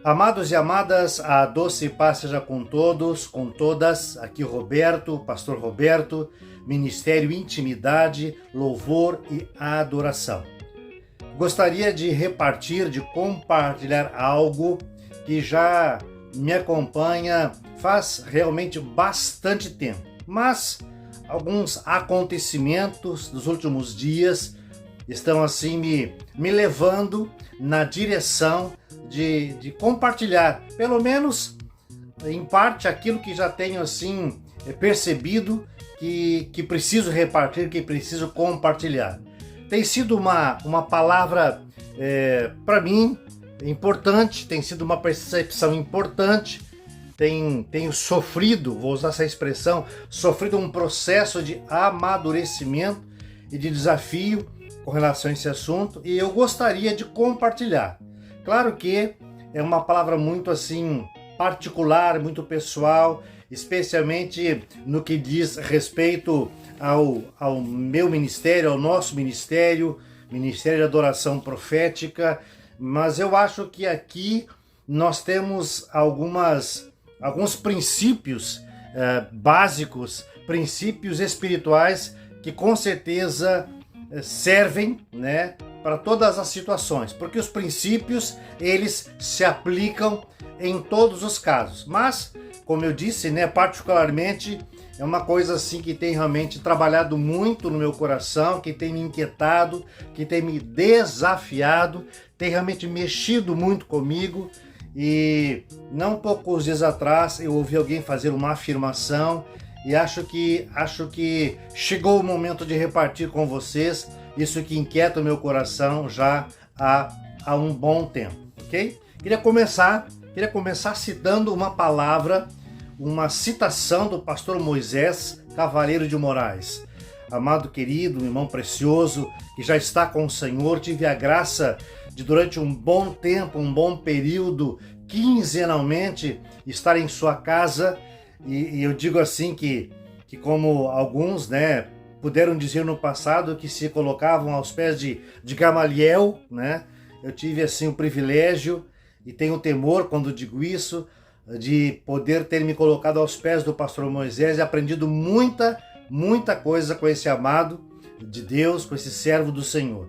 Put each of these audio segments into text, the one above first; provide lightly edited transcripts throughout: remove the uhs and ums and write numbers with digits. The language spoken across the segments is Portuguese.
Amados e amadas, a doce paz seja com todos, com todas. Aqui Roberto, Pastor Roberto, Ministério Intimidade, Louvor e Adoração. Gostaria de repartir, de compartilhar algo que já me acompanha faz realmente bastante tempo. Mas alguns acontecimentos dos últimos dias estão assim me levando na direção de compartilhar, pelo menos em parte, aquilo que já tenho assim percebido que preciso repartir, que preciso compartilhar. Tem sido uma palavra para mim importante, tem sido uma percepção importante. Tenho sofrido, vou usar essa expressão, sofrido um processo de amadurecimento e de desafio com relação a esse assunto, e eu gostaria de compartilhar. Claro que é uma palavra muito assim particular, muito pessoal, especialmente no que diz respeito ao meu ministério, ao nosso ministério, Ministério de Adoração Profética, mas eu acho que aqui nós temos alguns princípios básicos, princípios espirituais que com certeza servem, né, para todas as situações, porque os princípios eles se aplicam em todos os casos. Mas, como eu disse, né, particularmente é uma coisa assim que tem realmente trabalhado muito no meu coração, que tem me inquietado, que tem me desafiado, tem realmente mexido muito comigo. E não poucos dias atrás eu ouvi alguém fazer uma afirmação e acho que chegou o momento de repartir com vocês isso que inquieta o meu coração já há um bom tempo, ok? Queria começar citando uma palavra, uma citação do pastor Moisés Cavaleiro de Moraes. Amado querido, irmão precioso, que já está com o Senhor, tive a graça de durante um bom tempo, um bom período, quinzenalmente, estar em sua casa, e eu digo assim que como alguns, né, puderam dizer no passado que se colocavam aos pés de Gamaliel, né, eu tive assim o privilégio e tenho temor quando digo isso, de poder ter me colocado aos pés do pastor Moisés e aprendido muita coisa com esse amado de Deus, com esse servo do Senhor.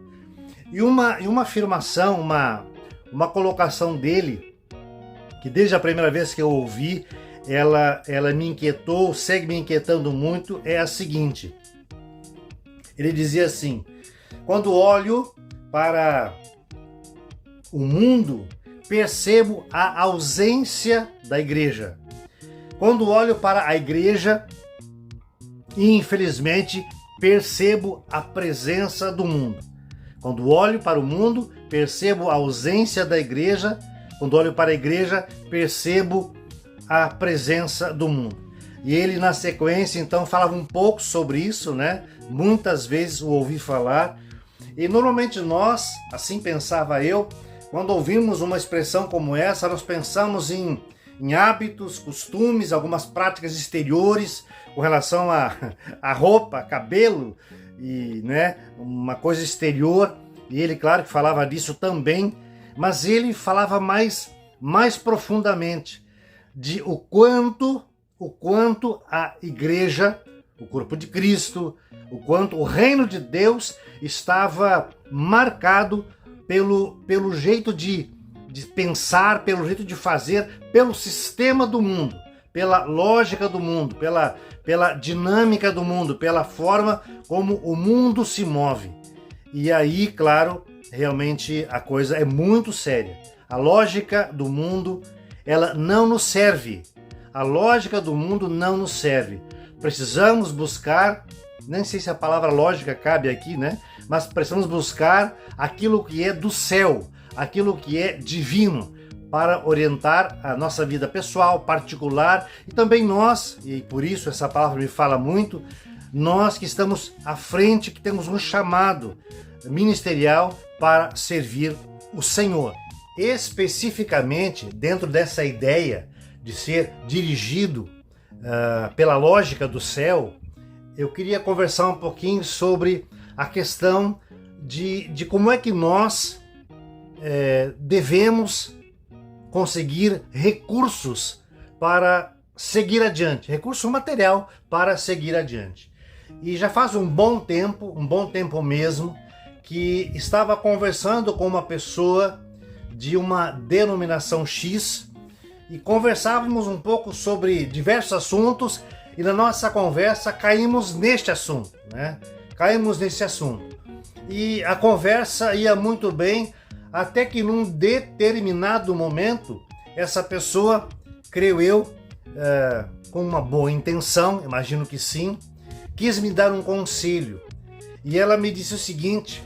E uma afirmação, uma colocação dele, que desde a primeira vez que eu ouvi, ela me inquietou, segue me inquietando muito, é a seguinte. Ele dizia assim: quando olho para o mundo, percebo a ausência da igreja. Quando olho para a igreja, infelizmente, percebo a presença do mundo. Quando olho para o mundo, percebo a ausência da igreja. Quando olho para a igreja, percebo a presença do mundo. E ele, na sequência, então, falava um pouco sobre isso, né? Muitas vezes o ouvi falar. E normalmente nós, assim pensava eu, quando ouvimos uma expressão como essa, nós pensamos em hábitos, costumes, algumas práticas exteriores com relação a roupa, cabelo, e, né, uma coisa exterior. E ele, claro, que falava disso também, mas ele falava mais profundamente de o quanto a igreja, o corpo de Cristo, o quanto o reino de Deus estava marcado pelo jeito de pensar, pelo jeito de fazer, pelo sistema do mundo, pela lógica do mundo, pela dinâmica do mundo, pela forma como o mundo se move. E aí, claro, realmente a coisa é muito séria. A lógica do mundo, ela não nos serve. A lógica do mundo não nos serve. Precisamos buscar, nem sei se a palavra lógica cabe aqui, né? Mas precisamos buscar aquilo que é do céu, aquilo que é divino, para orientar a nossa vida pessoal, particular, e também nós, e por isso essa palavra me fala muito, nós que estamos à frente, que temos um chamado ministerial para servir o Senhor. Especificamente dentro dessa ideia de ser dirigido pela lógica do céu, eu queria conversar um pouquinho sobre a questão de como é que nós devemos conseguir recursos para seguir adiante, recurso material para seguir adiante. E já faz um bom tempo mesmo, que estava conversando com uma pessoa de uma denominação X e conversávamos um pouco sobre diversos assuntos e na nossa conversa caímos neste assunto, né? Caímos nesse assunto. E a conversa ia muito bem, até que num determinado momento, essa pessoa, creio eu, com uma boa intenção, imagino que sim, quis me dar um conselho. E ela me disse o seguinte,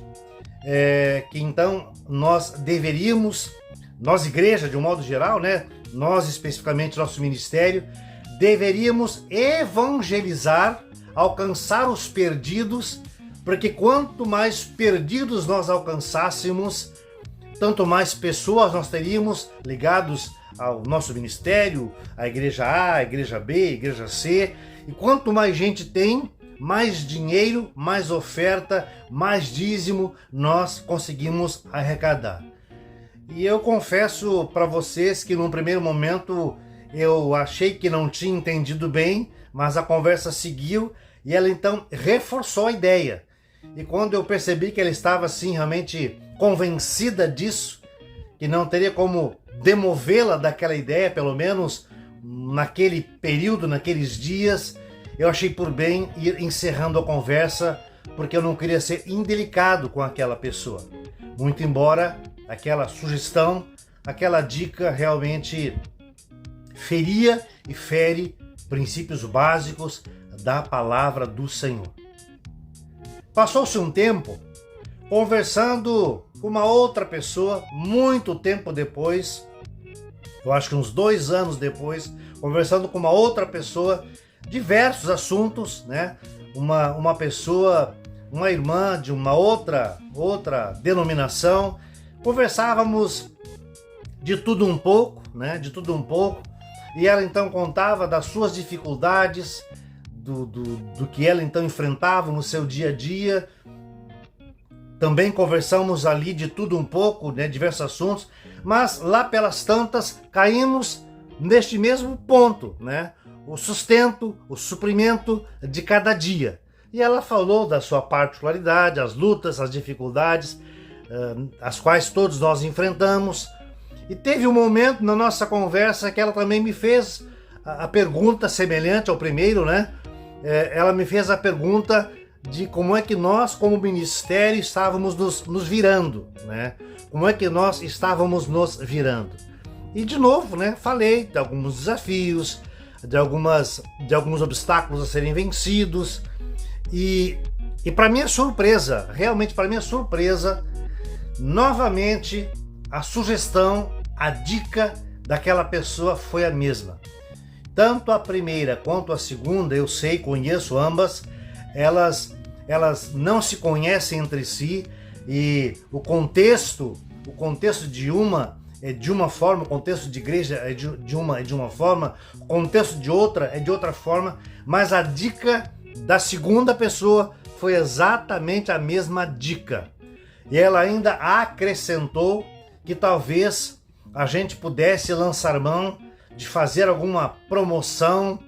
que então nós deveríamos, nós igreja de um modo geral, né? Nós especificamente, nosso ministério, deveríamos evangelizar, alcançar os perdidos, porque quanto mais perdidos nós alcançássemos, tanto mais pessoas nós teríamos ligados ao nosso ministério, à igreja A, à igreja B, à igreja C, e quanto mais gente tem, mais dinheiro, mais oferta, mais dízimo nós conseguimos arrecadar. E eu confesso para vocês que num primeiro momento eu achei que não tinha entendido bem, mas a conversa seguiu e ela então reforçou a ideia. E quando eu percebi que ela estava assim realmente convencida disso, que não teria como demovê-la daquela ideia, pelo menos naquele período, naqueles dias, eu achei por bem ir encerrando a conversa, porque eu não queria ser indelicado com aquela pessoa. Muito embora aquela sugestão, aquela dica realmente feria e fere princípios básicos da palavra do Senhor. Passou-se um tempo conversando com uma outra pessoa, muito tempo depois, eu acho que uns 2 anos depois, conversando com uma outra pessoa, diversos assuntos, né? Uma pessoa, uma irmã de uma outra denominação, conversávamos de tudo um pouco, né? De tudo um pouco, e ela então contava das suas dificuldades, do que ela então enfrentava no seu dia a dia. Também conversamos ali de tudo um pouco, né, diversos assuntos, mas lá pelas tantas caímos neste mesmo ponto, né? O sustento, o suprimento de cada dia. E ela falou da sua particularidade, as lutas, as dificuldades, as quais todos nós enfrentamos. E teve um momento na nossa conversa que ela também me fez a pergunta semelhante ao primeiro, né? Ela me fez a pergunta de como é que nós, como ministério, estávamos nos virando, né? Como é que nós estávamos nos virando. E de novo, né? Falei de alguns desafios, de alguns obstáculos a serem vencidos. E para minha surpresa, realmente para minha surpresa, novamente a sugestão, a dica daquela pessoa foi a mesma. Tanto a primeira quanto a segunda, eu sei, conheço ambas, elas não se conhecem entre si, e o contexto de uma é de uma forma, o contexto de igreja é de uma forma, o contexto de outra é de outra forma, mas a dica da segunda pessoa foi exatamente a mesma dica. E ela ainda acrescentou que talvez a gente pudesse lançar mão de fazer alguma promoção,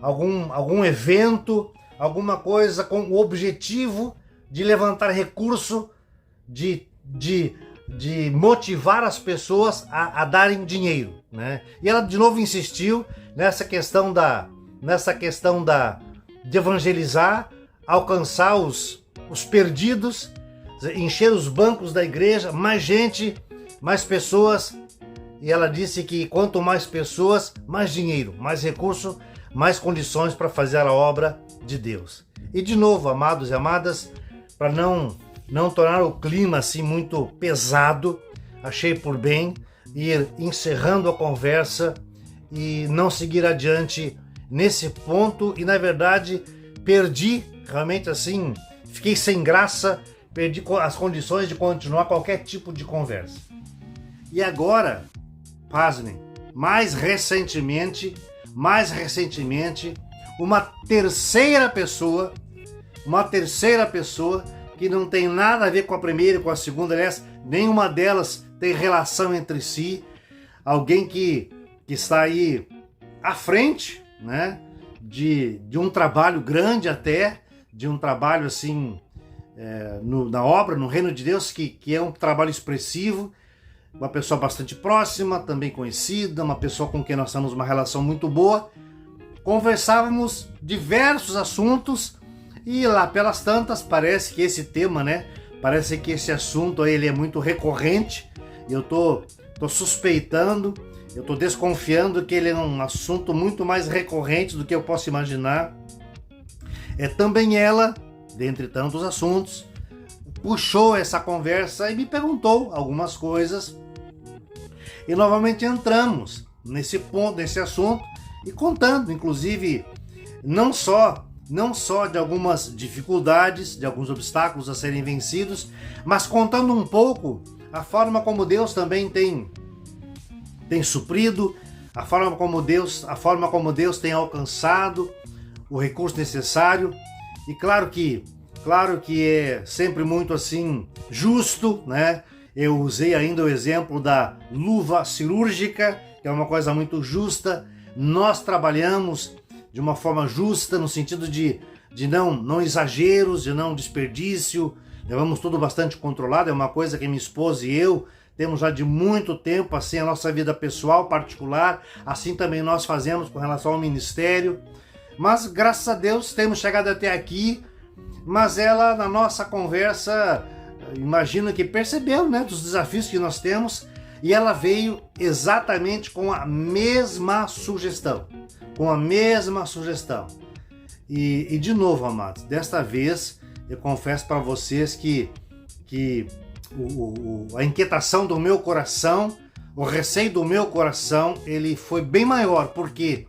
algum evento, alguma coisa com o objetivo de levantar recurso, de motivar as pessoas a darem dinheiro, né? E ela de novo insistiu nessa questão de evangelizar, alcançar os perdidos, encher os bancos da igreja, mais gente, mais pessoas. E ela disse que quanto mais pessoas, mais dinheiro, mais recurso, mais condições para fazer a obra de Deus. E de novo, amados e amadas, para não tornar o clima assim muito pesado, achei por bem ir encerrando a conversa e não seguir adiante nesse ponto. E na verdade perdi, realmente assim, fiquei sem graça, perdi as condições de continuar qualquer tipo de conversa. E agora, pasmem, mais recentemente, uma terceira pessoa que não tem nada a ver com a primeira e com a segunda, aliás, nenhuma delas tem relação entre si, alguém que está aí à frente, né, de um trabalho grande até, de um trabalho assim, na obra, no reino de Deus, que é um trabalho expressivo, uma pessoa bastante próxima, também conhecida, uma pessoa com quem nós temos uma relação muito boa. Conversávamos diversos assuntos e lá pelas tantas parece que esse tema, né, parece que esse assunto aí, ele é muito recorrente, e eu tô suspeitando, eu tô desconfiando que ele é um assunto muito mais recorrente do que eu posso imaginar. Também ela, dentre tantos assuntos, puxou essa conversa e me perguntou algumas coisas. E novamente entramos nesse ponto, nesse assunto, e contando, inclusive, não só de algumas dificuldades, de alguns obstáculos a serem vencidos, mas contando um pouco a forma como Deus também tem suprido, a forma como Deus tem alcançado o recurso necessário. E claro que é sempre muito assim justo, né? Eu usei ainda o exemplo da luva cirúrgica, que é uma coisa muito justa. Nós trabalhamos de uma forma justa, no sentido de não exageros, de não desperdício. Levamos tudo bastante controlado. É uma coisa que minha esposa e eu temos já de muito tempo, assim, a nossa vida pessoal, particular. Assim também nós fazemos com relação ao ministério. Mas, graças a Deus, temos chegado até aqui. Mas ela, na nossa conversa, imagino que percebeu, né, dos desafios que nós temos, e ela veio exatamente com a mesma sugestão. E de novo, amados, desta vez eu confesso para vocês que a inquietação do meu coração, o receio do meu coração, ele foi bem maior. Por quê?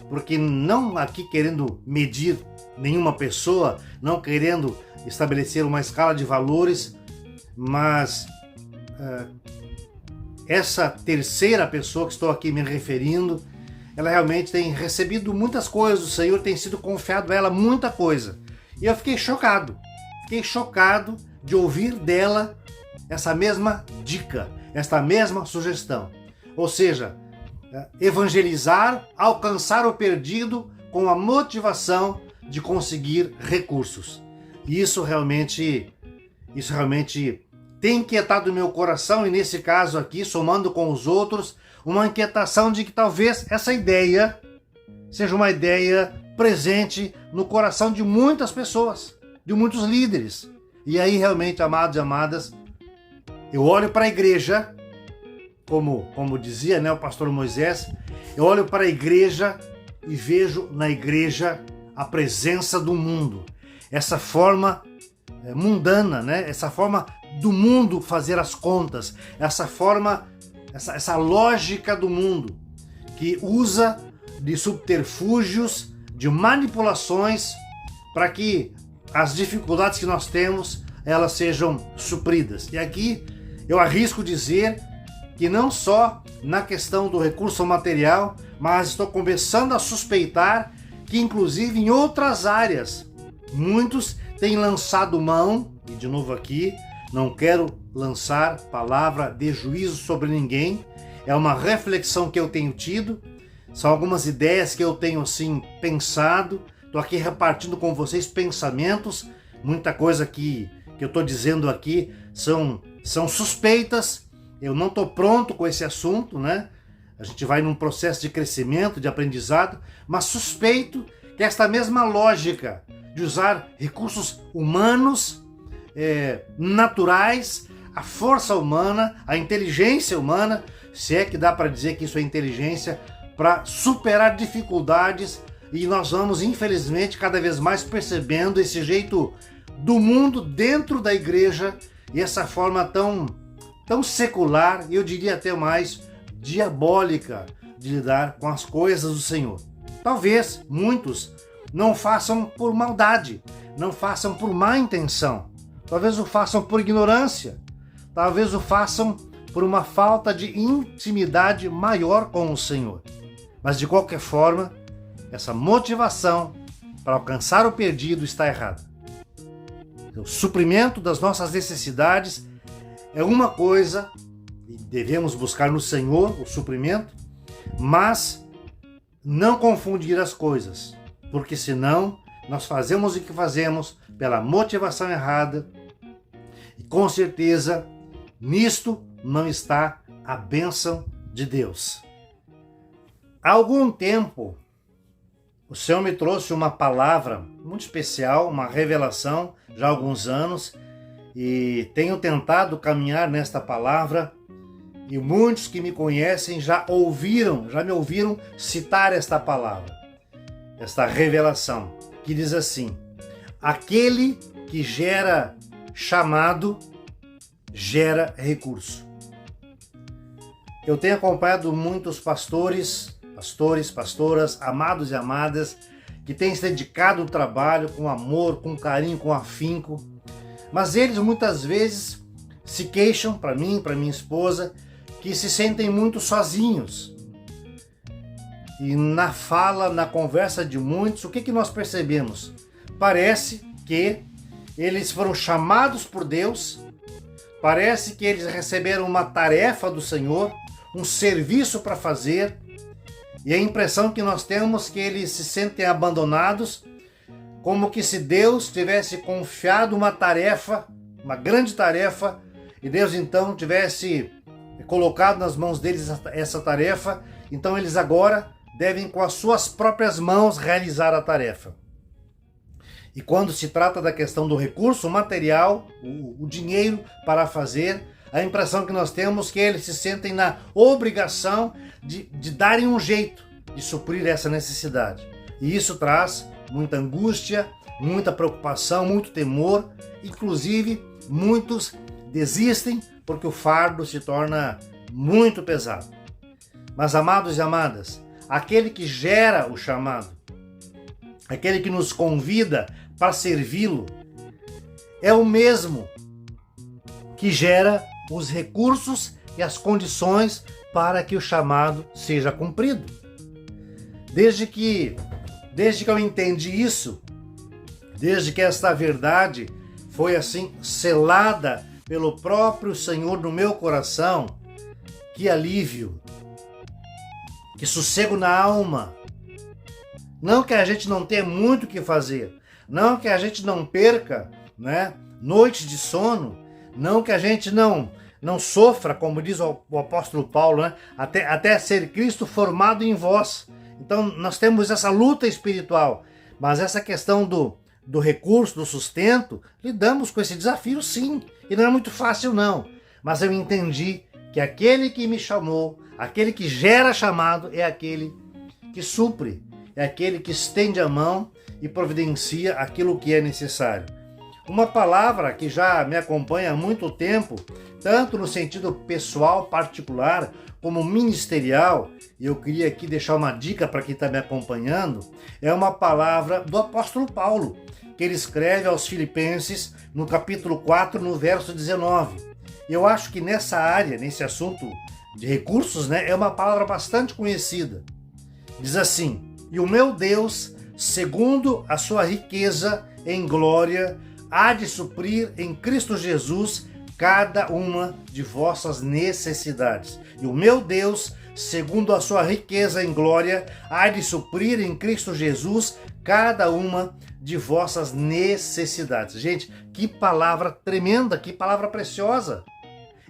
Porque não aqui querendo medir nenhuma pessoa, não querendo estabelecer uma escala de valores, mas essa terceira pessoa que estou aqui me referindo, ela realmente tem recebido muitas coisas, o Senhor tem sido confiado a ela muita coisa. E eu fiquei chocado de ouvir dela essa mesma dica, essa mesma sugestão. Ou seja, evangelizar, alcançar o perdido com a motivação de conseguir recursos. E isso realmente tem inquietado o meu coração, e nesse caso aqui, somando com os outros, uma inquietação de que talvez essa ideia seja uma ideia presente no coração de muitas pessoas, de muitos líderes. E aí realmente, amados e amadas, eu olho para a igreja, como dizia, né, o pastor Moisés, eu olho para a igreja e vejo na igreja a presença do mundo, essa forma mundana, né? Essa forma do mundo fazer as contas, essa forma, essa lógica do mundo que usa de subterfúgios, de manipulações para que as dificuldades que nós temos, elas sejam supridas. E aqui eu arrisco dizer que não só na questão do recurso material, mas estou começando a suspeitar que inclusive em outras áreas muitos têm lançado mão, e de novo aqui, não quero lançar palavra de juízo sobre ninguém, é uma reflexão que eu tenho tido, são algumas ideias que eu tenho assim pensado, estou aqui repartindo com vocês pensamentos, muita coisa que eu estou dizendo aqui são suspeitas, eu não estou pronto com esse assunto, né? A gente vai num processo de crescimento, de aprendizado, mas suspeito que esta mesma lógica de usar recursos humanos, naturais, a força humana, a inteligência humana, se é que dá para dizer que isso é inteligência, para superar dificuldades, e nós vamos, infelizmente, cada vez mais percebendo esse jeito do mundo dentro da igreja, e essa forma tão secular, e eu diria até mais diabólica, de lidar com as coisas do Senhor. Talvez muitos não façam por maldade, não façam por má intenção, talvez o façam por ignorância, talvez o façam por uma falta de intimidade maior com o Senhor. Mas de qualquer forma, essa motivação para alcançar o perdido está errada. O suprimento das nossas necessidades é uma coisa, devemos buscar no Senhor o suprimento, mas não confundir as coisas, porque senão nós fazemos o que fazemos pela motivação errada e com certeza nisto não está a bênção de Deus. Há algum tempo, o Senhor me trouxe uma palavra muito especial, uma revelação, já há alguns anos, e tenho tentado caminhar nesta palavra, e muitos que me conhecem já me ouviram citar esta palavra, esta revelação, que diz assim: aquele que gera chamado, gera recurso. Eu tenho acompanhado muitos pastoras, amados e amadas, que têm se dedicado ao trabalho com amor, com carinho, com afinco, mas eles muitas vezes se queixam para mim, para minha esposa, que se sentem muito sozinhos. E na fala, na conversa de muitos, o que nós percebemos? Parece que eles foram chamados por Deus, parece que eles receberam uma tarefa do Senhor, um serviço para fazer, e a impressão que nós temos é que eles se sentem abandonados, como que se Deus tivesse confiado uma tarefa, uma grande tarefa, e Deus então tivesse colocado nas mãos deles essa tarefa, então eles agora devem com as suas próprias mãos realizar a tarefa. E quando se trata da questão do recurso, o material, o dinheiro para fazer, a impressão que nós temos é que eles se sentem na obrigação de darem um jeito de suprir essa necessidade. E isso traz muita angústia, muita preocupação, muito temor, inclusive muitos desistem porque o fardo se torna muito pesado. Mas, amados e amadas, aquele que gera o chamado, aquele que nos convida para servi-lo, é o mesmo que gera os recursos e as condições para que o chamado seja cumprido. Desde que eu entendi isso, desde que esta verdade foi assim selada pelo próprio Senhor no meu coração, que alívio, que sossego na alma. Não que a gente não tenha muito o que fazer, não que a gente não perca, noites de sono, não que a gente não sofra, como diz o apóstolo Paulo, até ser Cristo formado em vós. Então nós temos essa luta espiritual, mas essa questão do recurso, do sustento, lidamos com esse desafio sim, e não é muito fácil não, mas eu entendi que aquele que me chamou, aquele que gera chamado, é aquele que supre, é aquele que estende a mão e providencia aquilo que é necessário. Uma palavra que já me acompanha há muito tempo, tanto no sentido pessoal, particular, como ministerial, e eu queria aqui deixar uma dica para quem está me acompanhando, é uma palavra do apóstolo Paulo, que ele escreve aos Filipenses, no capítulo 4, no verso 19. Eu acho que nessa área, nesse assunto de recursos, é uma palavra bastante conhecida. Diz assim: e o meu Deus, segundo a sua riqueza em glória, há de suprir em Cristo Jesus cada uma de vossas necessidades. E o meu Deus, segundo a sua riqueza em glória, há de suprir em Cristo Jesus cada uma de vossas necessidades. Gente, que palavra tremenda, que palavra preciosa.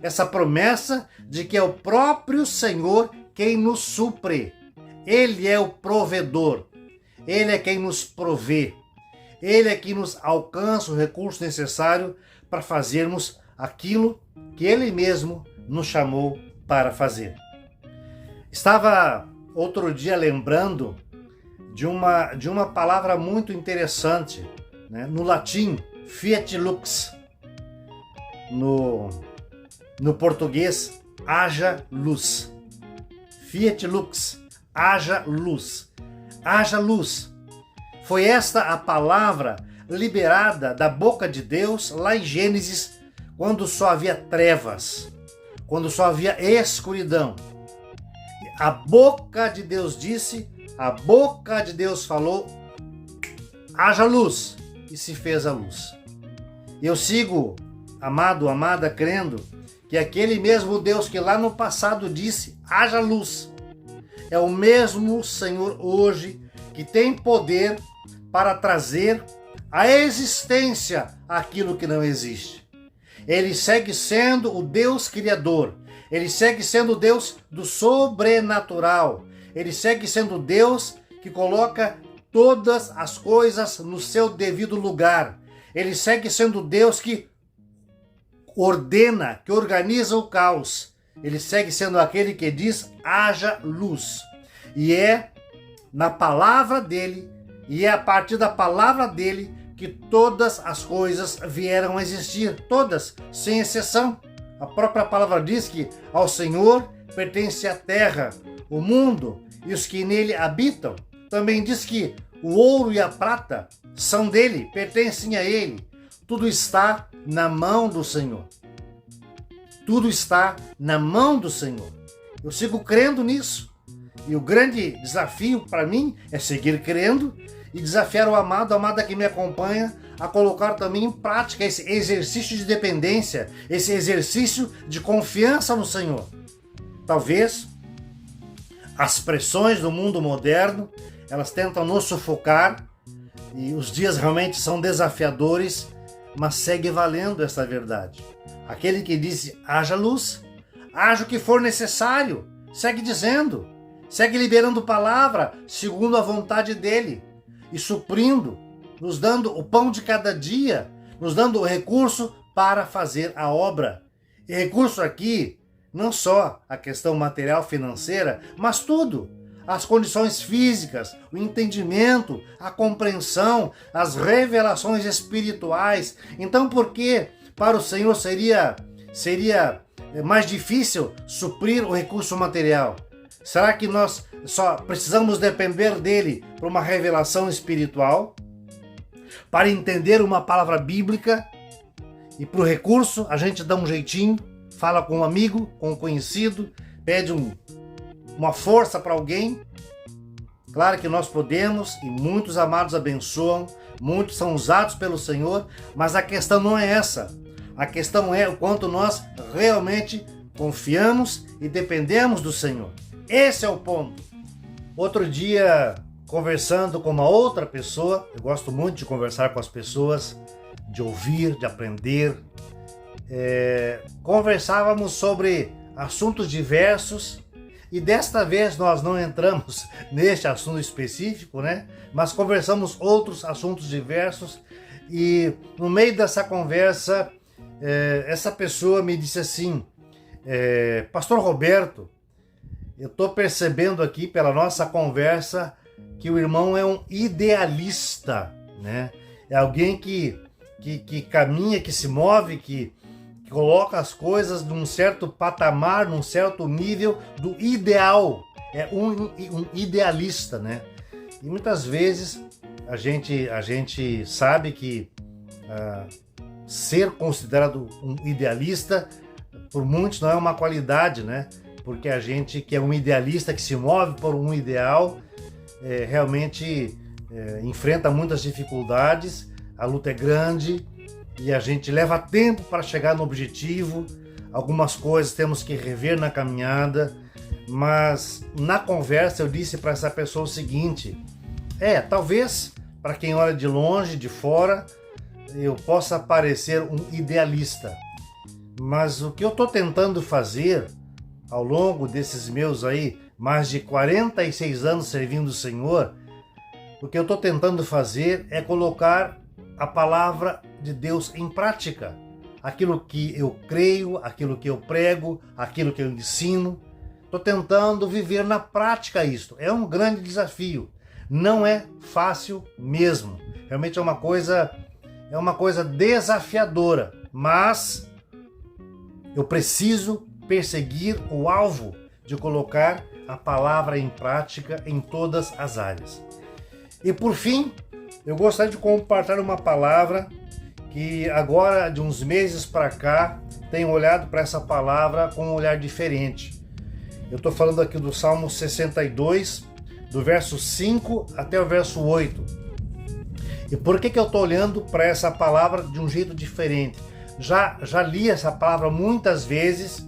Essa promessa de que é o próprio Senhor quem nos supre. Ele é o provedor. Ele é quem nos provê. Ele é quem nos alcança o recurso necessário para fazermos aquilo que Ele mesmo nos chamou para fazer. Estava outro dia lembrando de uma palavra muito interessante, no latim, fiat lux. No português, haja luz. Fiat lux, haja luz. Haja luz. Foi esta a palavra liberada da boca de Deus lá em Gênesis, quando só havia trevas, quando só havia escuridão. A boca de Deus disse, a boca de Deus falou, haja luz, e se fez a luz. Eu sigo, amado, amada, crendo que aquele mesmo Deus que lá no passado disse, haja luz, é o mesmo Senhor hoje que tem poder para trazer à existência aquilo que não existe. Ele segue sendo o Deus Criador, ele segue sendo o Deus do sobrenatural, ele segue sendo o Deus que coloca todas as coisas no seu devido lugar, ele segue sendo o Deus que ordena, que organiza o caos, ele segue sendo aquele que diz, haja luz. E é na palavra dele, e é a partir da palavra dele, que todas as coisas vieram a existir, todas, sem exceção. A própria palavra diz que ao Senhor pertence a terra, o mundo e os que nele habitam. Também diz que o ouro e a prata são dele, pertencem a ele. Tudo está na mão do Senhor. Tudo está na mão do Senhor. Eu sigo crendo nisso. E o grande desafio para mim é seguir crendo e desafiar o amado, a amada que me acompanha, a colocar também em prática esse exercício de dependência, esse exercício de confiança no Senhor. Talvez as pressões do mundo moderno, elas tentam nos sufocar e os dias realmente são desafiadores, mas segue valendo essa verdade. Aquele que disse, haja luz, haja o que for necessário, segue dizendo, segue liberando palavra segundo a vontade dele e suprindo, nos dando o pão de cada dia, nos dando o recurso para fazer a obra. E recurso aqui, não só a questão material financeira, mas tudo. As condições físicas, o entendimento, a compreensão, as revelações espirituais. Então por que para o Senhor seria mais difícil suprir o recurso material? Será que nós só precisamos depender dele para uma revelação espiritual? Para entender uma palavra bíblica? E para o recurso a gente dá um jeitinho, fala com um amigo, com um conhecido, pede uma força para alguém? Claro que nós podemos, e muitos amados abençoam, muitos são usados pelo Senhor, mas a questão não é essa. A questão é o quanto nós realmente confiamos e dependemos do Senhor. Esse é o ponto. Outro dia, conversando com uma outra pessoa, eu gosto muito de conversar com as pessoas, de ouvir, de aprender, conversávamos sobre assuntos diversos e desta vez nós não entramos neste assunto específico, né? Mas conversamos outros assuntos diversos e no meio dessa conversa, essa pessoa me disse assim, Pastor Roberto, eu estou percebendo aqui pela nossa conversa que o irmão é um idealista, né? É alguém que caminha, que se move, que coloca as coisas num certo patamar, num certo nível do ideal. É um idealista, né? E muitas vezes a gente sabe que ser considerado um idealista, por muitos não é uma qualidade, né? Porque a gente que é um idealista, que se move por um ideal, realmente enfrenta muitas dificuldades, a luta é grande e a gente leva tempo para chegar no objetivo, algumas coisas temos que rever na caminhada, mas na conversa eu disse para essa pessoa o seguinte, talvez para quem olha de longe, de fora, eu possa parecer um idealista, mas o que eu estou tentando fazer ao longo desses meus mais de 46 anos servindo o Senhor, o que eu estou tentando fazer é colocar a palavra de Deus em prática. Aquilo que eu creio, aquilo que eu prego, aquilo que eu ensino. Estou tentando viver na prática isto. É um grande desafio. Não é fácil mesmo. Realmente é uma coisa desafiadora. Mas eu preciso perseguir o alvo de colocar a palavra em prática em todas as áreas. E por fim, eu gostaria de compartilhar uma palavra que agora, de uns meses para cá, tenho olhado para essa palavra com um olhar diferente. Eu estou falando aqui do Salmo 62, do verso 5 até o verso 8. E por que eu estou olhando para essa palavra de um jeito diferente? já li essa palavra muitas vezes.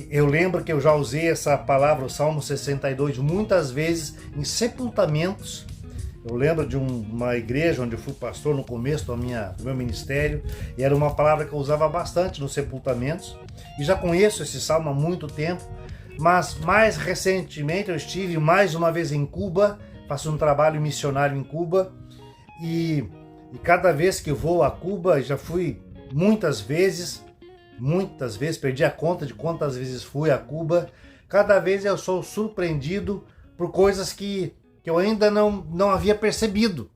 Eu lembro que eu já usei essa palavra, o Salmo 62, muitas vezes em sepultamentos. Eu lembro de uma igreja onde eu fui pastor no começo do meu ministério, e era uma palavra que eu usava bastante nos sepultamentos. E já conheço esse salmo há muito tempo, mas mais recentemente eu estive mais uma vez em Cuba, faço um trabalho missionário em Cuba, e cada vez que eu vou a Cuba, já fui muitas vezes, perdi a conta de quantas vezes fui a Cuba, cada vez eu sou surpreendido por coisas que eu ainda não havia percebido.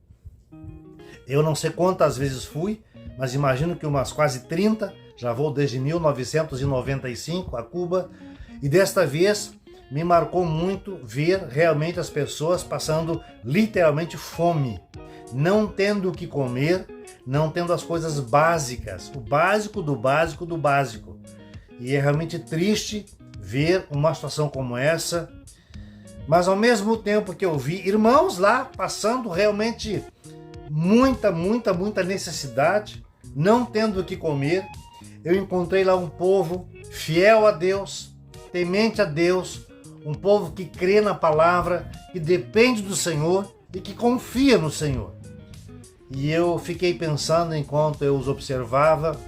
Eu não sei quantas vezes fui, mas imagino que umas quase 30, já vou desde 1995 a Cuba, e desta vez me marcou muito ver realmente as pessoas passando literalmente fome, não tendo o que comer, não tendo as coisas básicas, o básico do básico do básico. E é realmente triste ver uma situação como essa, mas ao mesmo tempo que eu vi irmãos lá passando realmente muita necessidade, não tendo o que comer, eu encontrei lá um povo fiel a Deus, temente a Deus, um povo que crê na palavra, que depende do Senhor e que confia no Senhor. E eu fiquei pensando enquanto eu os observava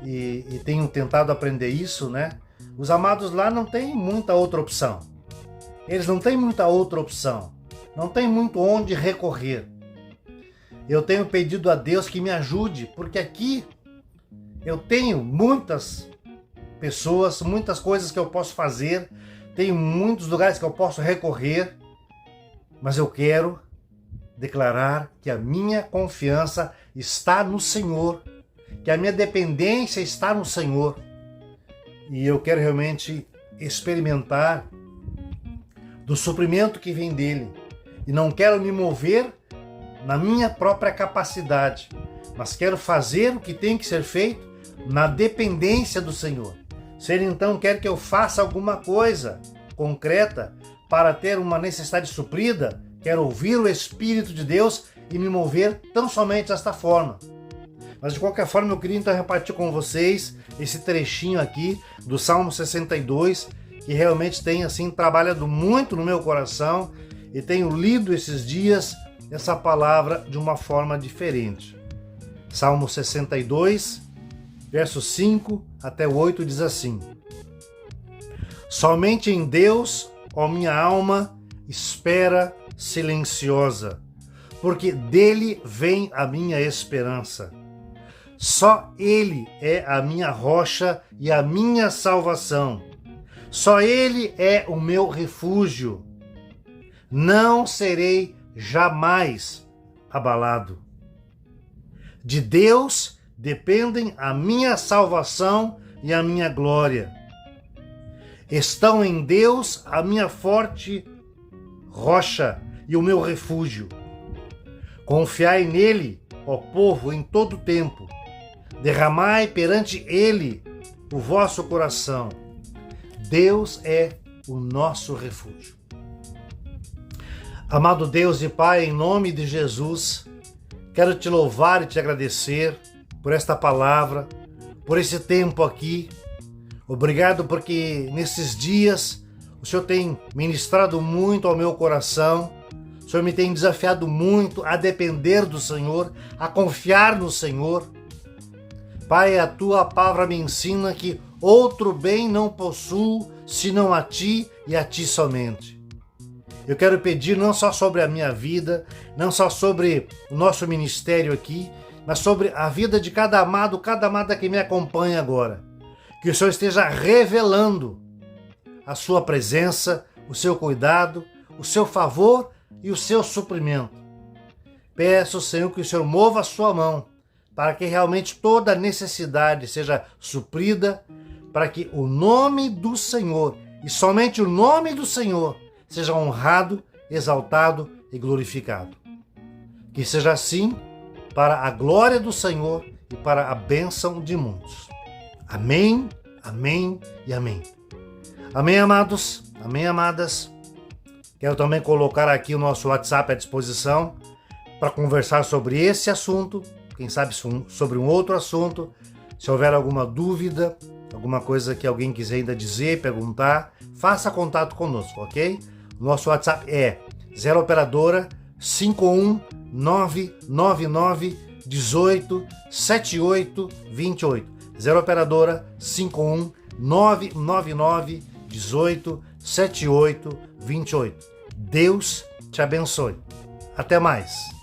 e tenho tentado aprender isso, né? Os amados lá não têm muita outra opção. Eles não têm muita outra opção. Não tem muito onde recorrer. Eu tenho pedido a Deus que me ajude, porque aqui eu tenho muitas pessoas, muitas coisas que eu posso fazer, tenho muitos lugares que eu posso recorrer, mas eu quero declarar que a minha confiança está no Senhor, que a minha dependência está no Senhor. E eu quero realmente experimentar do suprimento que vem dele. E não quero me mover na minha própria capacidade, mas quero fazer o que tem que ser feito na dependência do Senhor. Se ele então quer que eu faça alguma coisa concreta para ter uma necessidade suprida, quero ouvir o Espírito de Deus e me mover tão somente desta forma. Mas de qualquer forma eu queria então repartir com vocês esse trechinho aqui do Salmo 62, que realmente tem assim trabalhado muito no meu coração, e tenho lido esses dias essa palavra de uma forma diferente. Salmo 62, versos 5 até o 8 diz assim: Somente em Deus, ó minha alma, espera silenciosa, porque dele vem a minha esperança. Só ele é a minha rocha e a minha salvação. Só ele é o meu refúgio. Não serei jamais abalado. De Deus dependem a minha salvação e a minha glória. Estão em Deus a minha forte rocha e o meu refúgio. Confiai nele, ó povo, em todo tempo. Derramai perante ele o vosso coração. Deus é o nosso refúgio. Amado Deus e Pai, em nome de Jesus, quero te louvar e te agradecer por esta palavra, por esse tempo aqui. Obrigado porque nesses dias o Senhor tem ministrado muito ao meu coração. O Senhor me tem desafiado muito a depender do Senhor, a confiar no Senhor. Pai, a tua palavra me ensina que outro bem não possuo, senão a ti e a ti somente. Eu quero pedir não só sobre a minha vida, não só sobre o nosso ministério aqui, mas sobre a vida de cada amada que me acompanha agora. Que o Senhor esteja revelando a sua presença, o seu cuidado, o seu favor e o seu suprimento. Peço, Senhor, que o Senhor mova a sua mão para que realmente toda necessidade seja suprida, para que o nome do Senhor, e somente o nome do Senhor, seja honrado, exaltado e glorificado. Que seja assim para a glória do Senhor e para a bênção de muitos. Amém, amém e amém. Amém, amados, amém, amadas. Quero também colocar aqui o nosso WhatsApp à disposição para conversar sobre esse assunto, quem sabe sobre um outro assunto. Se houver alguma dúvida, alguma coisa que alguém quiser ainda dizer, perguntar, faça contato conosco, ok? Nosso WhatsApp é 0 operadora 51999 18 78 28. 0 operadora 51999 18 78 28. Deus te abençoe. Até mais.